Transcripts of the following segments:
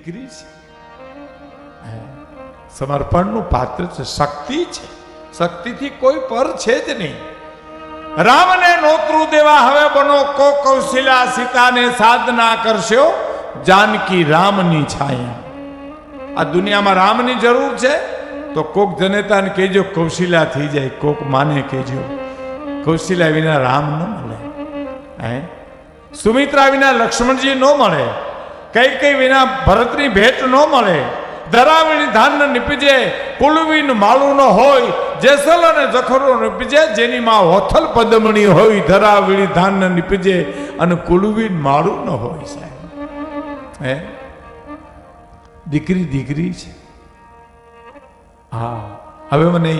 દીકરી છે, સમર્પણનું પાત્ર છે, શક્તિ છે, શક્તિથી કોઈ પર છે જ નહીં. રામને નોતરું દેવા હવે બનો કો કૌશલ્યા, સીતાને સાધના કરશો જાનકી રામની છાયા. આ દુનિયામાં રામની જરૂર છે તો કોક જનેતાને કહેજો કૌશલ્યા થઈ જાય, કોક માને કહેજો કૌશલ્યા વિના રામ ન મળે. સુમિત્રા વિના લક્ષ્મણજી ન મળે, કઈ વિના ભરતની ભેટ ન મળે. ધરાવીની ધાન નીપજે કુલવીન માળું ન હોય, જેસલ અને જખરો નીપજે જેની માં હોથલ પદમણી હોય. ધરાવીની ધાન નીપજે અને કુલવીન માળું ન હોય. સાહેબ દીકરી દીકરી છે. હા, હવે મને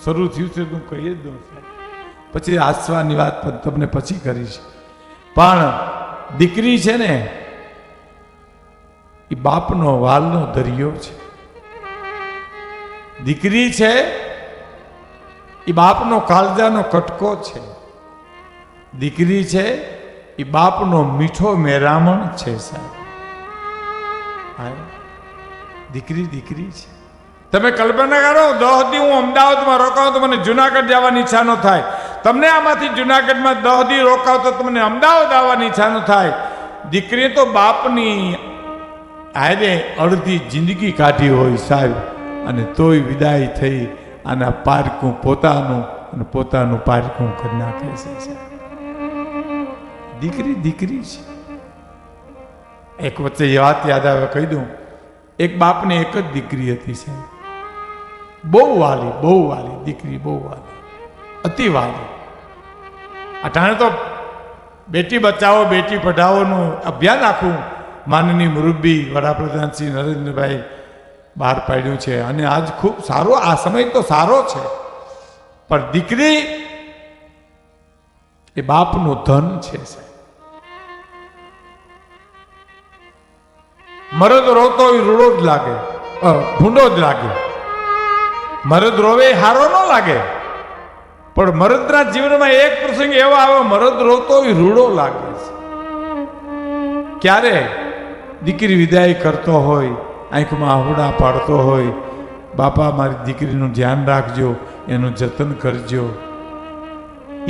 શરૂ થયું છે હું કહી જ દઉં સાહેબ, પછી આસવાની વાત તમને પછી કરીશ. પણ દીકરી છે ને એ બાપનો વાલનો દરિયો છે. દીકરી છે એ બાપનો કાળજાનો કટકો છે. દીકરી છે એ બાપનો મીઠો મેરામણ છે. સાહેબ દીકરી દીકરી છે. તમે કલ્પના કરો, 10 દી હું અમદાવાદમાં રોકાવ તો મને જુનાગઢ જવાની ઈચ્છા ન થાય. તમને આમાંથી જુનાગઢમાં 10 દી રોકાવ તો તમને અમદાવાદ આવવાની ઈચ્છા ન થાય. દીકરી તો બાપની આરે અડધી જિંદગી કાઢી હોય સાહેબ, અને તોય વિદાય થઈ આના પારકું પોતાનું અને પોતાનું પારકું કરી નાખે છે. સાહેબ દીકરી દીકરી છે. એક વચ્ચે વાત યાદ આવે, કહી દઉં. એક બાપને એક જ દીકરી હતી સાહેબ, બહુ વાલી દીકરી, બહુ વાલી, અતિ વાલી. અટાણે તો બેટી બચાવો બેટી પઢાઓનું અભિયાન આખું માનનીય મુરબ્બી વડાપ્રધાન શ્રી નરેન્દ્રભાઈ બહાર પાડ્યું છે, અને આજ ખૂબ સારો, આ સમય તો સારો છે. પણ દીકરી એ બાપનું ધન છે સાહેબ. મરદ રોતો એ રૂડો જ લાગે, ભૂંડો જ લાગે. મરદ રોવે હારો ન લાગે, પણ મરદના જીવનમાં એક પ્રસંગ એવો આવે, મરદ રોતો એ રૂડો લાગે છે. ક્યારે? દીકરી વિદાય કરતો હોય, આંખમાં આહુડા પાડતો હોય, બાપા મારી દીકરીનું ધ્યાન રાખજો, એનું જતન કરજો.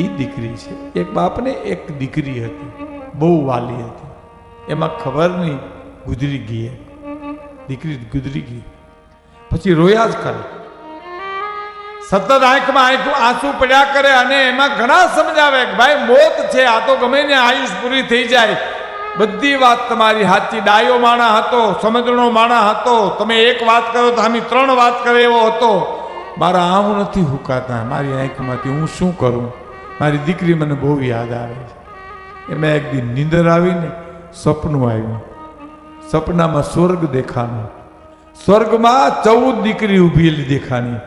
એ દીકરી છે. એક બાપને એક દીકરી હતી, બહુ વાલી હતી. એમાં ખબર નહીં ગુજરી ગઈ, દીકરી ગુજરી ગઈ. પછી રોયા જ કરે, સતત આંખમાં આંસુ પડ્યા કરે, અને એમાં ઘણા સમજાવે કે ભાઈ મોત છે, આ તો ગમે ને આયુષ પૂરી થઈ જાય. બધી વાત તમારી સાચી. ડાયો માણા હતો, સમજણો માણા હતો. તમે એક વાત કરો તો આમી 3 વાત કરે એવો હતો. મારા આંખો નથી હુકાતા મારી આંખમાંથી, હું શું કરું? મારી દીકરી મને બહુ યાદ આવે છે. એમાં એક દિન નીંદર આવીને સપનું આવ્યું. સપનામાં સ્વર્ગ દેખાનો. સ્વર્ગમાં 14 દીકરી ઊભી દેખાની.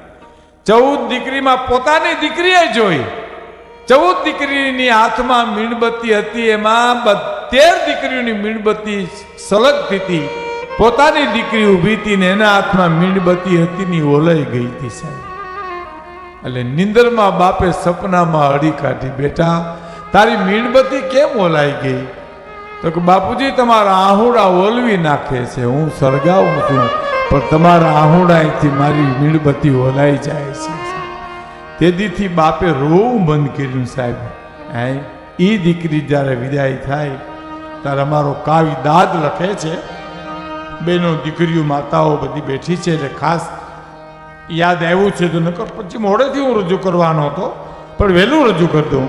14 દીકરીમાં પોતાની દીકરીએ જોઈ. 14 દીકરીની હાથમાં મીણબત્તી હતી, એમાં 13 દીકરીઓની મીણબત્તી સળગતી હતી. પોતાની દીકરી ઊભી હતી ને એના હાથમાં મીણબત્તી હતી ને ઓલાઈ ગઈ હતી સાહેબ. એટલે નિંદરમાં બાપે સપનામાં અડી કાઢી, બેટા તારી મીણબત્તી કેમ ઓલાઈ ગઈ? તો કે બાપુજી તમારા આહુડા ઓલવી નાખે છે, હું સળગાવું છું, પણ તમારા આહુડાથી મારી મીણબત્તી ઓલાઈ જાય છે. તેદીથી બાપે રોવું બંધ કર્યું સાહેબ. એ દીકરી જ્યારે વિદાય થાય ત્યારે અમારો કાવ્ય દાદ લખે છે. બેનો દીકરીઓ માતાઓ બધી બેઠી છે, એટલે ખાસ યાદ આવ્યું છે તો નકર પછી મોડેથી હું રજૂ કરવાનો હતો, પણ વહેલું રજૂ કરી દઉં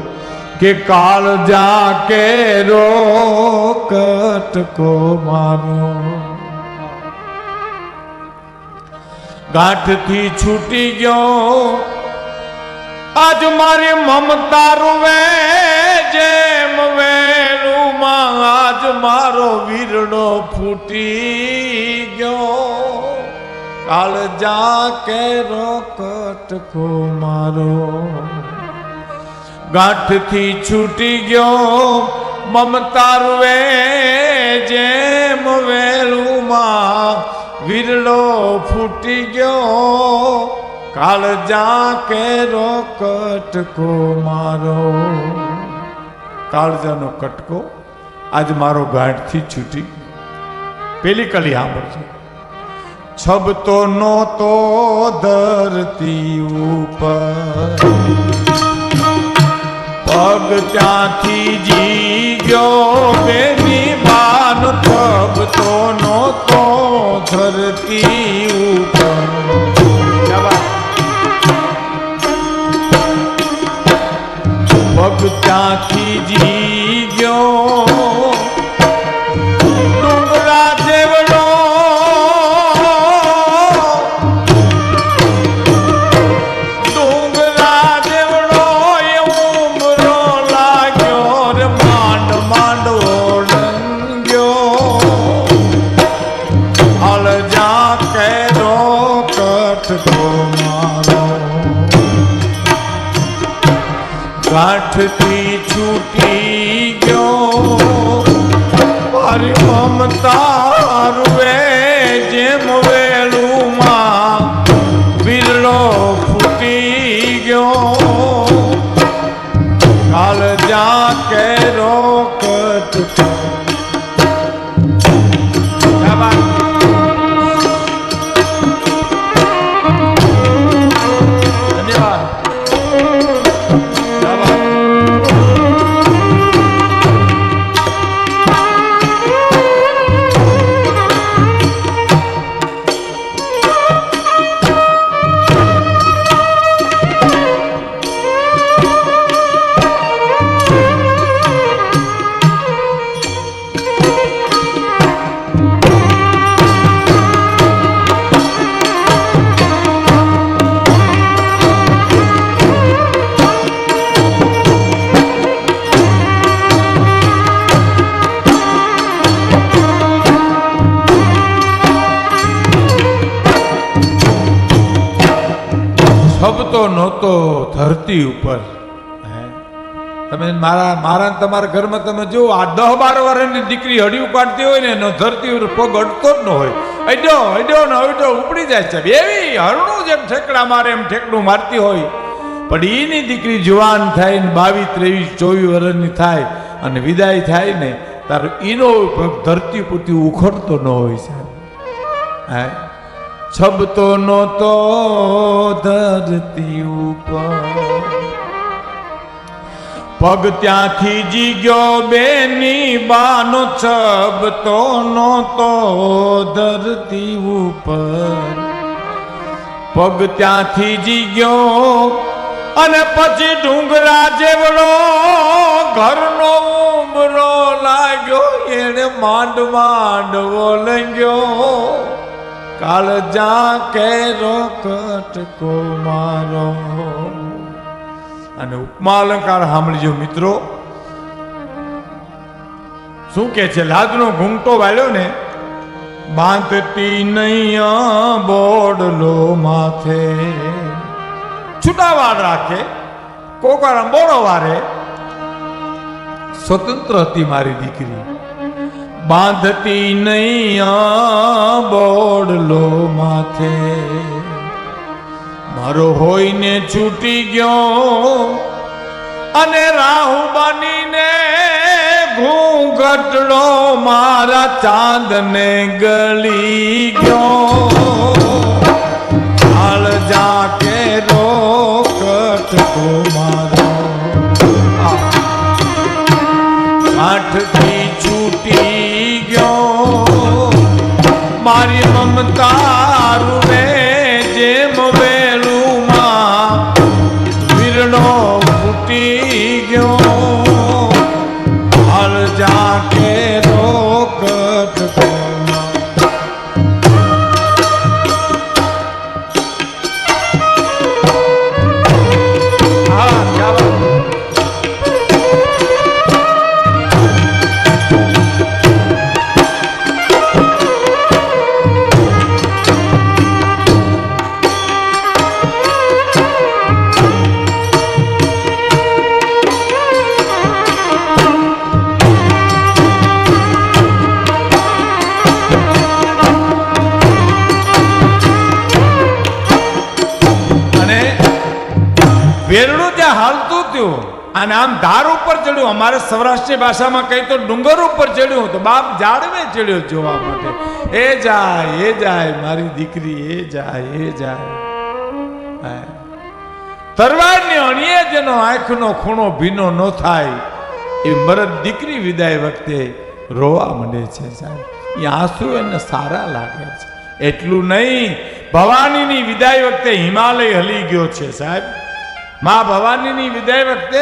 કે કાળ જા કે રોકટકો મારો ગાંઠથી છૂટી ગયો, આજ મારી મમતા રૂવે જેમ વેલુમાં, આજ મારો વીરડો ફૂટી ગયો. કાળ જા કે રોકટકો મારો ગાંઠથી છૂટી ગયો, મમતા રૂવે જેમ વેલુમાં, વીરડો ફૂટી ગયો. કાળજા કે રોકટકો મારો. કાળજાનો કટકો આજ મારો ગાંઠથી છૂટી ગયો. પેલી કલી સાંભળજો. છબતો નહોતો ધરતી ઉપર, પગ ત્યાંથી જી ગયો બેની બાન. છબતો નહોતો ધરતી ઉપર, પગ ત્યાંથી જી ગયો ડુંગરા જેવડો, ડુંગરા જેવડો એવો ઉમરો લાગ્યો રે. માંડ માંડ ઓળંગ્યો, હાલ જા કેરો કટકો મારો. કાઠથી છૂટી ગયો મારી મમતા રૂવે, જેમ વેલુમાં બિરલો ફૂટી ગયો. કાલ જા કેરો કટકો. છબતો નહોતો ધરતી ઉપર. તમે મારા તમારા ઘરમાં તમે જો આ 10-12 વર્ષની દીકરી હડિયું કાઢતી હોય ને એનો ધરતી ઉપર પગ અડતો જ ન હોય. અડ્યો ને અડ્યો ઉપડી જાય છે. એવી હરણું જેમ ઠેકડા મારે એમ ઠેકડું મારતી હોય. પણ એની દીકરી જુવાન થાય ને 22, 23, 24 વર્ષની થાય અને વિદાય થાય ને તારો એનો પગ ધરતી પરથી ઉખડતો ન હોય સાહેબ. છબતો નહોતો ધરતી ઉપર, પગ ત્યાંથી જી ગયો બેની બાનો. છબતો નહોતો ધરતી ઉપર, પગ ત્યાંથી જી ગયો અને પછી ડુંગરા જેવડો ઘરનો ઉમરો લાગ્યો. એને માંડ માંડ ઓલંગ્યો, કાળ જા કેરો કટકો મારો. અને ઉપમા અલંકાર સાંભળજો મિત્રો, શું કે છે? લાદનો ઘૂંટો વાળ્યો ને, બાંધતી નહીં બોડલો માથે. છૂટાવાડ રાખે, કોકાર બોડો વારે. સ્વતંત્ર હતી મારી દીકરી, બાંધતી નહીં બોડલો માથે. મારો હોઈને છૂટી ગયો અને રાહુ બનીને ઘૂંઘટડો મારા ચાંદને ગળી ગયો. હાલ જા કેરો કટકો મારો, કાઠથી છૂટી ગયો મારી મમતા રૂવે, જેમ વેલુમાં વિરડો ફૂટી ગયો. હાલ જા કેરો કટકો. થયું અને આમ ધાર ઉપર ચડ્યું. અમારે સૌરાષ્ટ્રની ભાષામાં કહી તો ડુંગર ઉપર ચડ્યું તો બાપ ઝાડવે ચડ્યો જોવા માટે. એ જાય મારી દીકરી, એ જાય. તરવારની અણીએ જેનો આંખનો ખૂણો ભીનો ન થાય એ મરદ દીકરી વિદાય વખતે રોવા માંડે છે સાહેબ. એ આંસુ એને સારા લાગે છે. એટલું નહીં, ભવાનીની વિદાય વખતે હિમાલય હલી ગયો છે સાહેબ. માં ભવાનીની વિદાય વખતે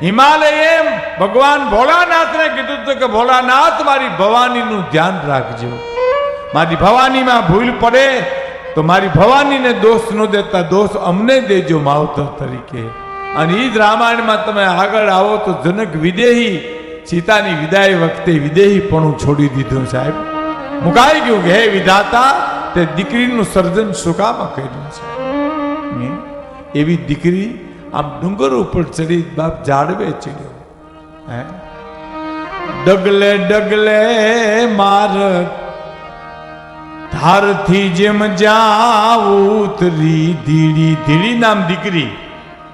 હિમાલય એમ ભગવાન ભોળાનાથને કીધું હતું કે ભોળાનાથ મારી ભવાનીનું ધ્યાન રાખજો. મારી ભવાનીમાં ભૂલ પડે તો મારી ભવાનીને દોષ ન દેતા દોષ અમને દેજો માવતર તરીકે. અને એ જ રામાયણમાં તમે આગળ આવો તો જનક વિદેહી સીતાની વિદાય વખતે વિદેહીપણું છોડી દીધું સાહેબ. મુકાઈ ગયું કે હે વિધાતા તે દીકરીનું સર્જન શું કામ કર્યું છે. એવી દીકરી આમ ડુંગર ઉપર ચડી બાપ ઝાડવે ચડ્યો. હે ડગલે ડગલે માર્ગ ધારથી જેમ જાવ ઉતરી ધીડી. ધીડી નામ દીકરી,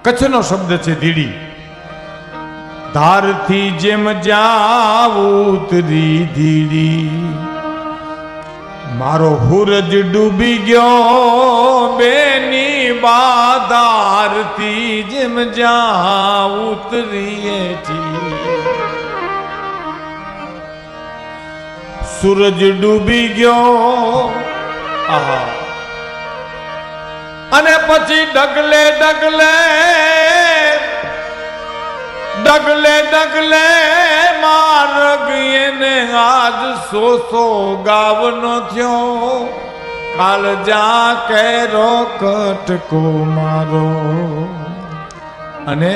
કચ્છનો શબ્દ છે ધીડી. ધારથી જેમ જાવ ઉતરી ધીડી, મારો હુરજ ડૂબી ગયો બેની બાધારથી જેમ જાવ ઉતરીએ સૂરજ ડૂબી ગયો. આહા. અને પછી ડગલે ડગલે ડગલે ડગલે માર્ગ એને આજ સોસો ગાવનો થયો. કાલ જા કેરો કટકો મારો. અને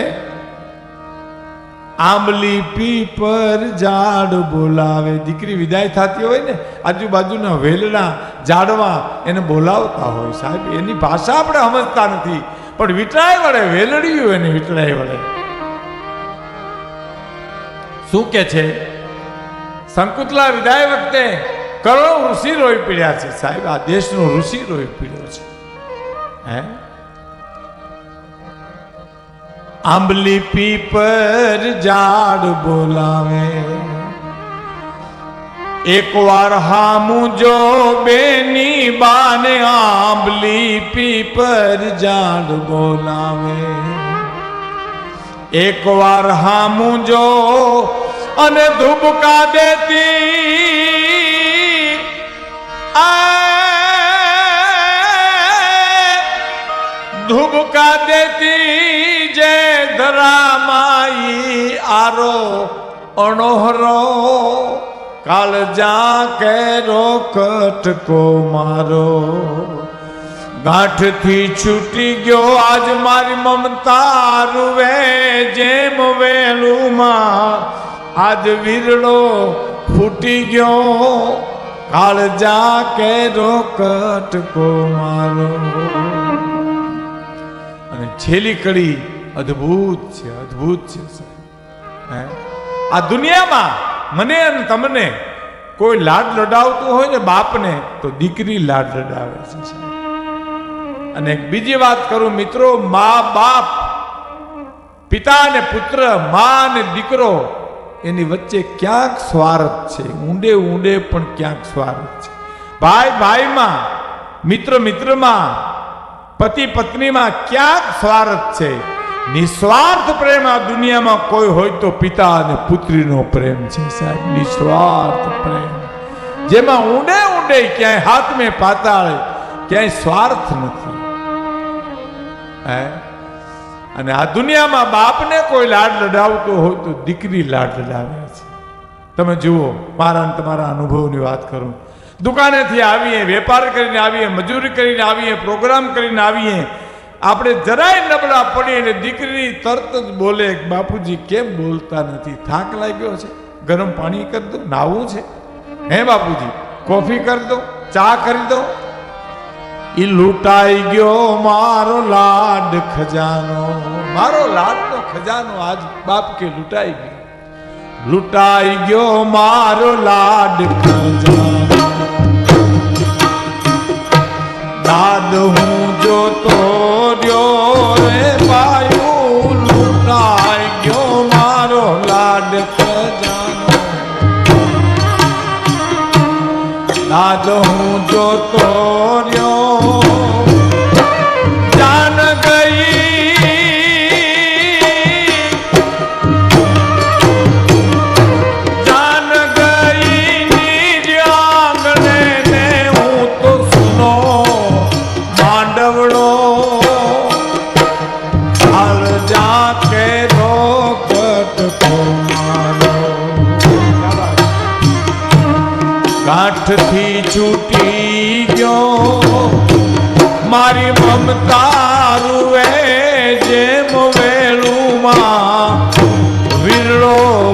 આંબલી પીપર ઝાડ બોલાવે. દીકરી વિદાય થતી હોય ને આજુબાજુના વેલના ઝાડવા એને બોલાવતા હોય સાહેબ. એની ભાષા આપણે સમજતા નથી પણ વિટળાય વળે વેલડ્યું એને વિટળાય વળે. શું કે છે શંકુતલા વિદાય વખતે કરોડો ઋષિ રોઈ પીડ્યા છે સાહેબ. આ દેશનો ઋષિ રોઈ પીડ્યો છે. હે આંબલી પીપર ઝાડ બોલાવે. એક વાર હામું જો બેની બાને આંબલી પીપર ઝાડ બોલાવે. એક વાર હામું જો અને ધુબકા દેતી ધુબકા દેતી જે ધરામાઈ આરો અણોહરો. કાલ જા કેરો કટકો મારો. ગાંઠથી છૂટી ગયો આજ મારી મમતા રૂવે જેમ વેલુમાં આજ વીરડો ફૂટી ગયો. કાળ જા કેરો કટકો મારો. અને છેલ્લી કડી અદ્ભુત છે, અદ્ભુત છે. આ દુનિયામાં મને અને તમને કોઈ લાડ લડાવતું હોય ને બાપને તો દીકરી લાડ લડાવે છે. અને બીજી વાત કરું મિત્રો, મા બાપ, પિતા અને પુત્ર, મા અને દીકરો એની વચ્ચે ક્યાંક સ્વાર્થ છે. ઊંડે ઊંડે પણ ક્યાંક સ્વાર્થ છે. ભાઈ ભાઈમાં, મિત્ર મિત્રમાં, પતિ પત્નીમાં ક્યાંક સ્વાર્થ છે. નિસ્વાર્થ પ્રેમ આ દુનિયામાં કોઈ હોય તો પિતા અને પુત્રીનો પ્રેમ છે સાહેબ. નિસ્વાર્થ પ્રેમ જેમાં ઊંડે ઊંડે ક્યાંય હાથ મેં પાતાળે ક્યાંય સ્વાર્થ નથી. અને આ દુનિયામાં બાપને કોઈ લાડ લડાવતો હોય તો દીકરી લાડ લડાવે છે. તમે જુઓ, મારા તમારા અનુભવની વાત કરું. દુકાનેથી આવીએ, વેપાર કરીને આવીએ, મજૂરી કરીને આવીએ, પ્રોગ્રામ કરીને આવીએ, આપણે જરાય નબળા પડીએ એટલે દીકરી તરત જ બોલે, બાપુજી કેમ બોલતા નથી? થાક લાગ્યો છે? ગરમ પાણી કરી દો? નાવું છે? હે બાપુજી કોફી કરી દો? ચા કરી દો? ઈ લૂંટાઈ ગયો મારો લાડ ખજાનો. મારો લાડનો ખજાનો આજ બાપ કે લૂંટાઈ ગયો. લૂંટાઈ ગયો મારો લાડ ખજાનો. દાદ હું જોતો રહ્યો રે પાયું રાય ગયો મારો લાડ પ્રજાનો નાદ હું જોતો રહ્યો જાન ગઈ જાન ગઈ નિર્યાંગને ને હું તો સુનો માંડવડો હાલ જાકે રોકટ મારો કાઠથી છૂટી ગયો મારી મમતા રૂવે જેમ વેલુમાં વીરડો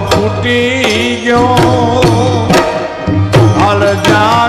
ફૂટી ગયો હાલ જા